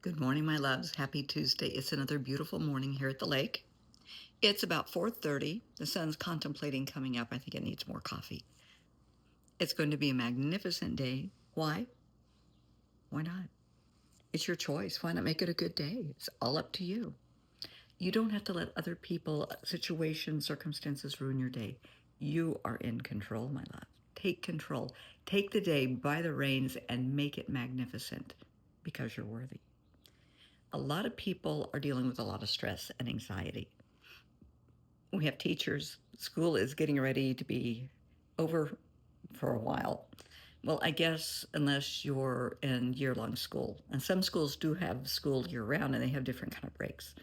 Good morning, my loves. Happy Tuesday. It's another beautiful morning here at the lake. It's about 4:30. The sun's contemplating coming up. I think it needs more coffee. It's going to be a magnificent day. Why? Why not? It's your choice. Why not make it a good day? It's all up to you. You don't have to let other people, situations, circumstances ruin your day. You are in control, my love. Take control. Take the day by the reins and make it magnificent because you're worthy. A lot of people are dealing with a lot of stress and anxiety. We have teachers. School is getting ready to be over for a while. Well, I guess unless you're in year-long school. And some schools do have school year-round and they have different kind of breaks.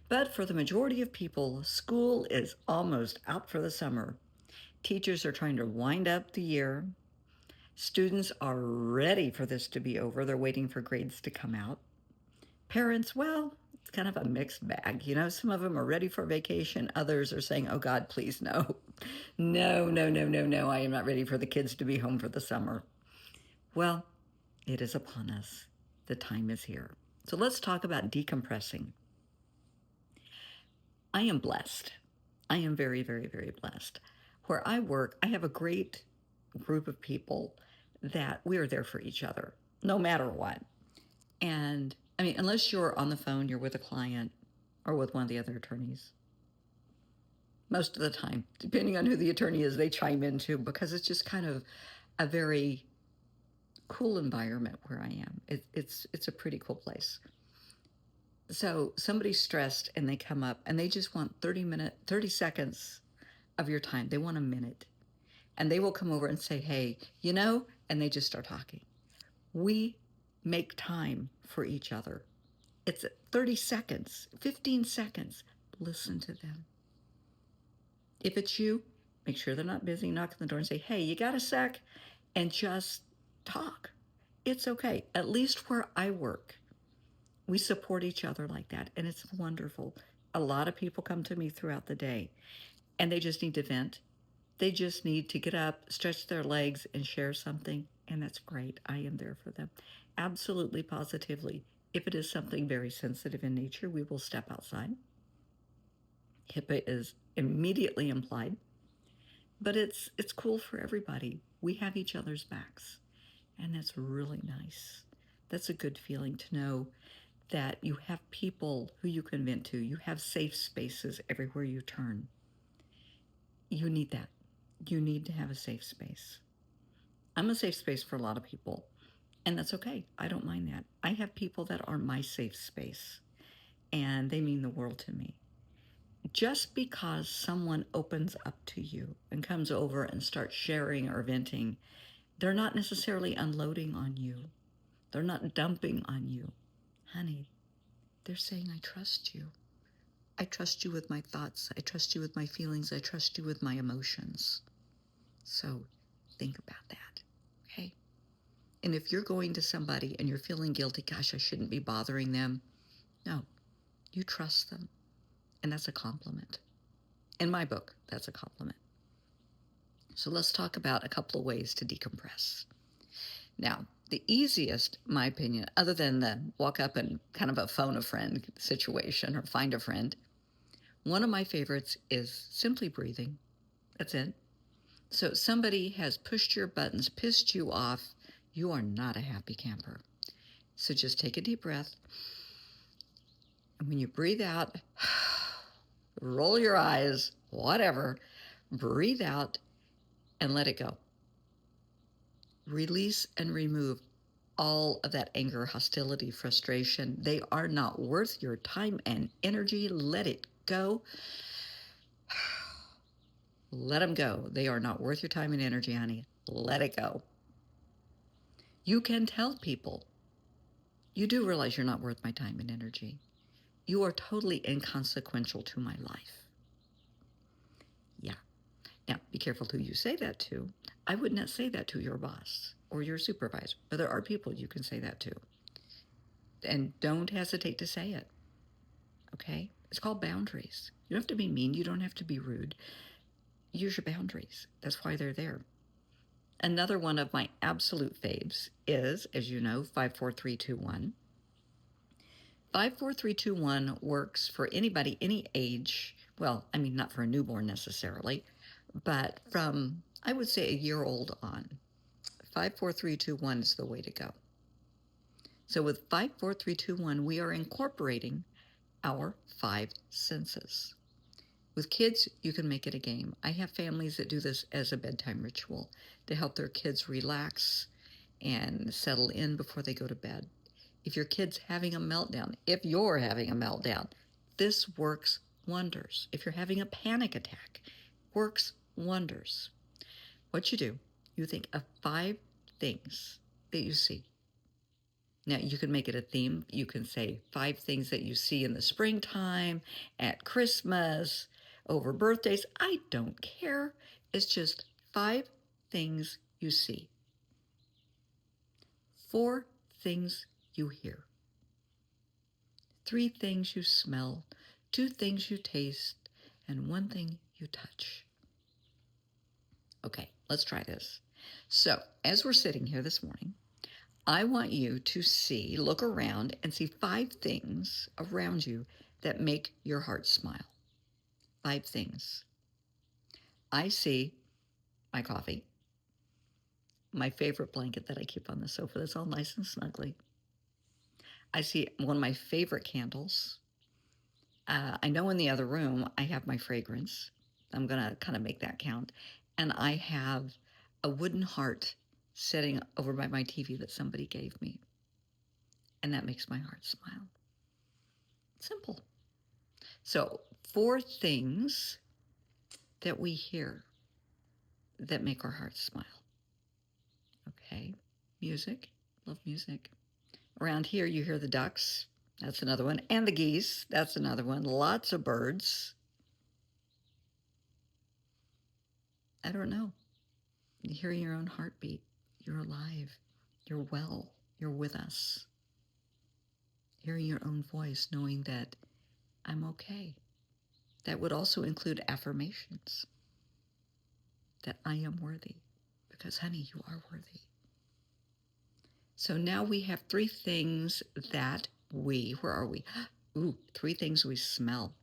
But for the majority of people, school is almost out for the summer. Teachers are trying to wind up the year. Students are ready for this to be over. They're waiting for grades to come out. Parents, well, it's kind of a mixed bag. Some of them are ready for vacation. Others are saying, oh God, please no. No, no, no, no, no. I am not ready for the kids to be home for the summer. Well, it is upon us. The time is here. So let's talk about decompressing. I am blessed. I am very, very, very blessed. Where I work, I have a great group of people that we are there for each other, no matter what. And I mean, unless you're on the phone, you're with a client or with one of the other attorneys. Most of the time, depending on who the attorney is, they chime in too, because it's just kind of a very cool environment where I am. It's a pretty cool place. So somebody's stressed and they come up and they just want 30 seconds of your time. They want a minute. And they will come over and say, hey, and they just start talking. We make time for each other. It's 30 seconds, 15 seconds. Listen to them. If it's you, make sure they're not busy. Knock on the door and say, hey, you got a sec? And just talk. It's okay. At least where I work, we support each other like that. And it's wonderful. A lot of people come to me throughout the day and they just need to vent. They just need to get up, stretch their legs, and share something. And that's great. I am there for them. Absolutely, positively. If it is something very sensitive in nature, we will step outside. HIPAA is immediately implied. But it's cool for everybody. We have each other's backs. And that's really nice. That's a good feeling to know that you have people who you can vent to. You have safe spaces everywhere you turn. You need that. You need to have a safe space. I'm a safe space for a lot of people, and that's okay. I don't mind that. I have people that are my safe space, and they mean the world to me. Just because someone opens up to you and comes over and starts sharing or venting, they're not necessarily unloading on you. They're not dumping on you. Honey, they're saying, I trust you. I trust you with my thoughts. I trust you with my feelings. I trust you with my emotions. So think about that, okay? And if you're going to somebody and you're feeling guilty, gosh, I shouldn't be bothering them. No, you trust them. And that's a compliment. In my book, that's a compliment. So let's talk about a couple of ways to decompress. Now, the easiest, in my opinion, other than the walk up and kind of a phone a friend situation or find a friend, one of my favorites is simply breathing. That's it. So somebody has pushed your buttons, pissed you off. You are not a happy camper. So just take a deep breath. And when you breathe out, roll your eyes, whatever, breathe out and let it go. Release and remove all of that anger, hostility, frustration. They are not worth your time and energy. Let it go. Let them go. They are not worth your time and energy, honey. Let it go. You can tell people, you do realize you're not worth my time and energy. You are totally inconsequential to my life. Yeah. Now, be careful who you say that to. I would not say that to your boss or your supervisor, but there are people you can say that to. And don't hesitate to say it, okay? It's called boundaries. You don't have to be mean. You don't have to be rude. Use your boundaries. That's why they're there. Another one of my absolute faves is, as you know, 5, 4, 3, 2, 1. 5, 4, 3, 2, 1 works for anybody, any age. Well, I mean, not for a newborn necessarily, but from, I would say, a year old on. 5, 4, 3, 2, 1 is the way to go. So with 5, 4, 3, 2, 1, we are incorporating our 5 senses. With kids, you can make it a game. I have families that do this as a bedtime ritual to help their kids relax and settle in before they go to bed. If your kid's having a meltdown, if you're having a meltdown, this works wonders. If you're having a panic attack, works wonders. What you do, you think of 5 things that you see. Now, you can make it a theme. You can say 5 things that you see in the springtime, at Christmas, over birthdays. I don't care. It's just 5 things you see, 4 things you hear, 3 things you smell, 2 things you taste, and 1 thing you touch. Okay, let's try this. So, as we're sitting here this morning, I want you to look around and see 5 things around you that make your heart smile. 5 things. I see my coffee, my favorite blanket that I keep on the sofa that's all nice and snuggly. I see one of my favorite candles. I know in the other room I have my fragrance. I'm going to kind of make that count. And I have a wooden heart sitting over by my TV that somebody gave me. And that makes my heart smile. Simple. So 4 things that we hear that make our hearts smile. Okay. Music. Love music. Around here you hear the ducks. That's another one. And the geese. That's another one. Lots of birds. I don't know. You hear your own heartbeat. You're alive. You're well. You're with us. Hearing your own voice, knowing that I'm okay. That would also include affirmations. That I am worthy. Because, honey, you are worthy. So now we have 3 things that where are we? 3 things we smell.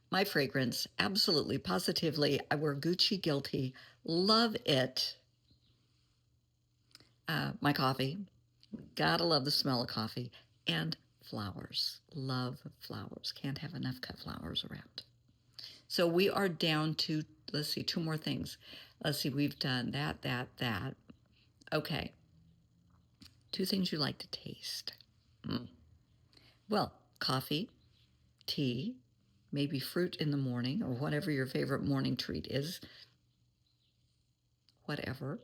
My fragrance, absolutely, positively. I wear Gucci Guilty. Love it. My coffee. Gotta love the smell of coffee. And flowers. Love flowers. Can't have enough cut flowers around. So we are down to, let's see, 2 more things. Let's see, we've done that. Okay. 2 things you like to taste. Well, coffee, tea, maybe fruit in the morning, or whatever your favorite morning treat is. Whatever.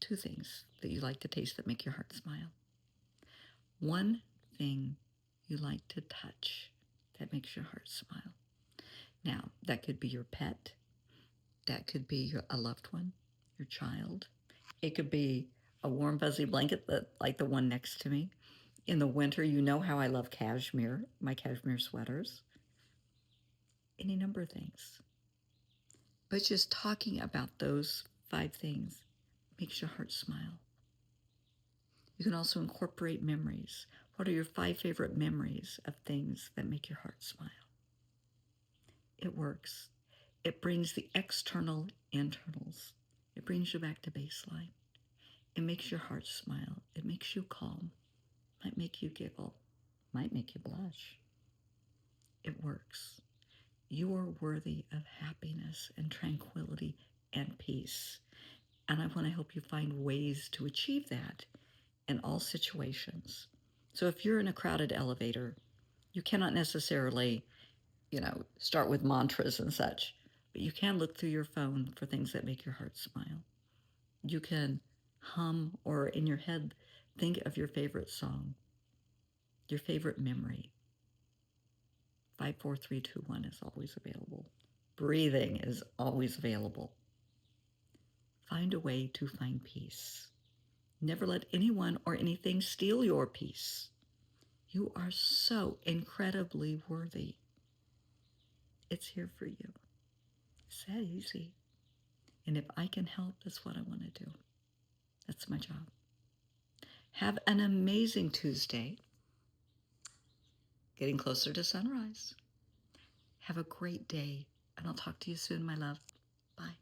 2 things that you like to taste that make your heart smile. 1 thing you like to touch that makes your heart smile. Now, that could be your pet. That could be a loved one, your child. It could be a warm, fuzzy blanket like the one next to me. In the winter, you know how I love cashmere, my cashmere sweaters. Any number of things. But just talking about those 5 things makes your heart smile. You can also incorporate memories. What are your 5 favorite memories of things that make your heart smile? It works. It brings the external internals. It brings you back to baseline. It makes your heart smile. It makes you calm. Might make you giggle. Might make you blush. It works. You are worthy of happiness and tranquility and peace. And I want to help you find ways to achieve that in all situations. So if you're in a crowded elevator, you cannot necessarily, start with mantras and such, but you can look through your phone for things that make your heart smile. You can hum or in your head think of your favorite song, your favorite memory. 5, 4, 3, 2, 1 is always available. Breathing is always available. Find a way to find peace. Never let anyone or anything steal your peace. You are so incredibly worthy. It's here for you. It's that easy. And if I can help, that's what I want to do. That's my job. Have an amazing Tuesday. getting closer to sunrise. Have a great day, and I'll talk to you soon, my love. Bye.